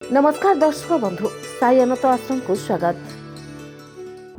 नमस्कार दर्शक बंधु साई अनंत आश्रम को स्वागत।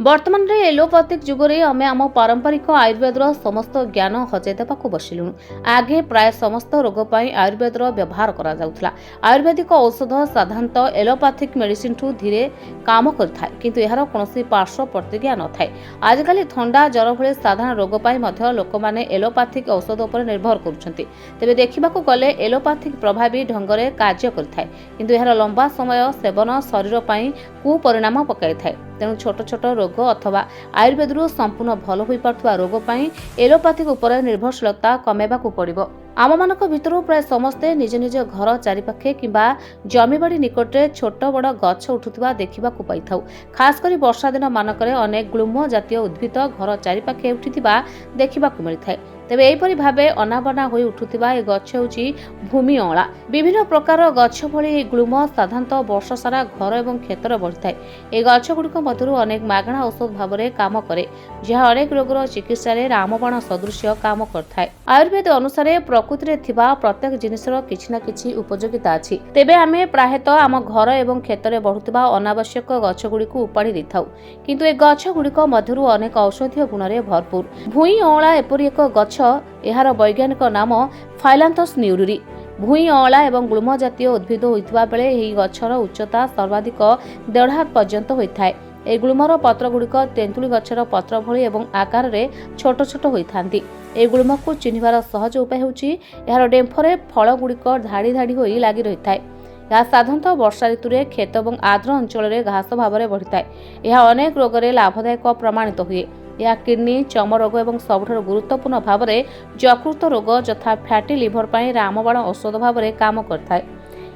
वर्तमान रे एलोपैथिक जुगरे आमे आम पारंपरिक आयुर्वेदर समस्त ज्ञान हजै देवाक बसिलुणु। आगे प्राय समस्त रोग पई आयुर्वेदर व्यवहार करा जाउथला। आयुर्वेदिक औषध साधारणतः एलोपैथिक मेडिसिन ठू धीरे काम करथाय, किंतु एहार कोनोसी पार्श्व प्रतिक्रिया न थाय। आजकल थंडा जर भले साधारण रोग पई मध्य लोक माने एलोपैथिक औषध उपर निर्भर करूछन्ति। तेबे देखिबाकू गले एलोपैथिक प्रभावी ढंगरे कार्य करथाय, किंतु एहार लंबा समय सेवन शरीर पई कुपरिणाम पकाई थाय। तेणु छोट छोट रोग अथवा आयुर्वेदरू संपूर्ण भल होई पारथुवा रोग पई एलोपैथिक उपर निर्भरशीलता कमेबाकू पड़िबो। आम मानक भितरु प्राय समस्ते निज निज घर चारिपाखे किंबा जमीबाड़ी निकटरे छोट बड़ गछ उठुथिबा देखिबाकू पाइथाउ। खास करी वर्षा दिन मानकरे अनेक गुल्म जातीय उद्भिद घर चारिपाखे उठिथिबा देखिबाकू मिलिथाय। तेबे एहिपरि भावे अनाबना होई उठुथिबा ए गछ हेउची भूमि अँला। विभिन्न प्रकार गछ भଳି गुल्म साधारणतः वर्ष सारा घर एवं क्षेत्र बढ़िथाय। ए गछ गुड़िक मध्यरु अनेक मागणा औषध भावरे काम करे, जहा अनेक रोगर चिकित्सा रे रामबाण सदृश्य काम करथाय। आयुर्वेद अनुसारे प्रकृति रे थिबा प्रत्येक जिनिसर किछि ना किछि उपयोगिता अछि। तेबे आमे प्रायतः आम घर एवं क्षेत्र रे बढ़ुथिबा अनावश्यक गछ गुड़िक उपाड़ी दैथाउ, किंतु ए गछ गुड़िक मध्यरु अनेक औषधीय गुण रे भरपूर। भूई अँला एपरि एक गछ, एहार वैज्ञानिक नाम फाइलान्थस न्यूरिरी। भूई अँला एवं गुल्म जातीय उद्भिद होइथिबा बेले एही गछर उच्चता सर्वाधिक 1.5 हात पर्यंत होइथाय। ए गुल्मर पत्र गुड़िक तेंतुली गछर पत्र भଳି एवं आकार रे छोट छोट होइथांती। ए गुल्मକୁ चिन्हिबार सहज उपाय हेउची एहार डेम्फरे फल गुड़िक धाड़ी धाड़ी होई लागि रहिथाय। यह साधारणतः वर्षा ऋतुरे खेत और आर्द्र अंचल घास भाव में बढ़िथाय। यह अनेक रोगरे लाभदायक प्रमाणित हुए। यह किडनी, चम रोग और सबुठारु गुरुत्वपूर्ण भाव में यकृत रोग यथा फैटी लिवर पर रामबाण औषध भाव में काम करथाय।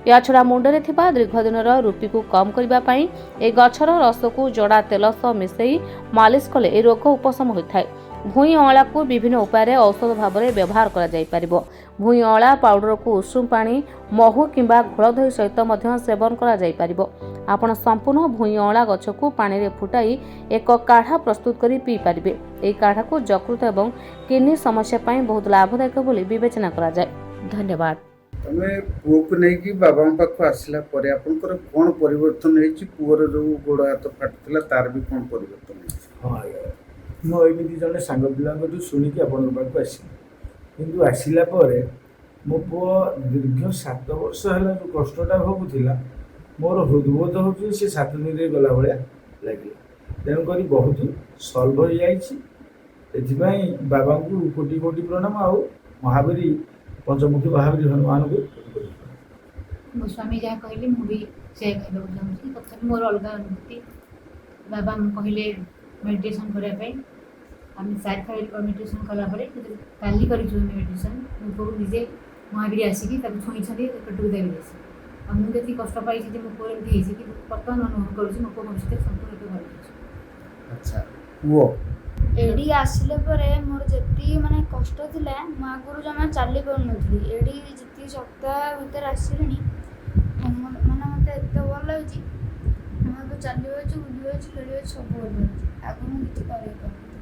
या छड़ा मुंडरे थिबा दीर्घ दिनर रूपी को कम करबा पई ए गछर रस को जड़ा तेल सह मिसई मालिश कले ए रोग उपशम होइथाय। भूई अँला को विभिन्न उपाय औषध भाव में व्यवहार करा जाय परिबो। भूई अँला पाउडर को उषुम पानी, महू किंबा घोल दही सहित मध्य सेवन करा जाय परिबो। आपण संपूर्ण भूई अँला गछ को पानी रे फुटाई एक काढ़ा प्रस्तुत करी पी परिबे। ए काढ़ा को यकृत एवं किडनी समस्या पई बहुत लाभदायक बोली विवेचना करा जाय। धन्यवाद। तमे पुओ को नहीं कि बाबा पाख आसला परे आपनकर कोन परिवर्तन हेछि? पुओर जो गोड़ हाथ फाटुतला तार भी कोन परिवर्तन हेछि? हाँ आज्ञा, मो एमिति जने सांग पिलांकठू शुणिकी आपन पाखକୁ आसिली, किंतु आसिला परे मो पुओ दीर्घ 7 वर्ष होला जो कष्टटा भोगुथिला मोर हृदबोध होछि से 7 दिन रे गला भलिया लागिला। तेणु करी बहुत सॉल्व हो जाइछि। एथिबाई बाबा को कोटि कोटि प्रणाम। आउ महावीरी पंचमुखी महावीर हनुमान को मो स्वामी जहाँ कहले मुझे से कहूँ तथा मोर अलग अनुभूति। बाबा कहले मेडिटेशन करने आम 4 खाली मेडिटेशन कलापर काली कर मेडिटेशन मो निजे महावीर आसिकी छुई पेटू देवी आस मुझे कष्ट पाई मो पुओ एमती कि बर्तमान अनुभव करुँच मो पुओ भविष्य संपूर्ण भल। अच्छा पुओ एडी आसिले परे मोर जति माने कष्ट थिला मो आगुरु जमा चाली पाउनथली। एडी जति सप्ताह भीतर आसिलिनी माने मते एते भल लागुची। मो तो चाली होछु, बुली होछु, खेली होछु, सब भल लागुची। आगु मु किछि करै पाउनी।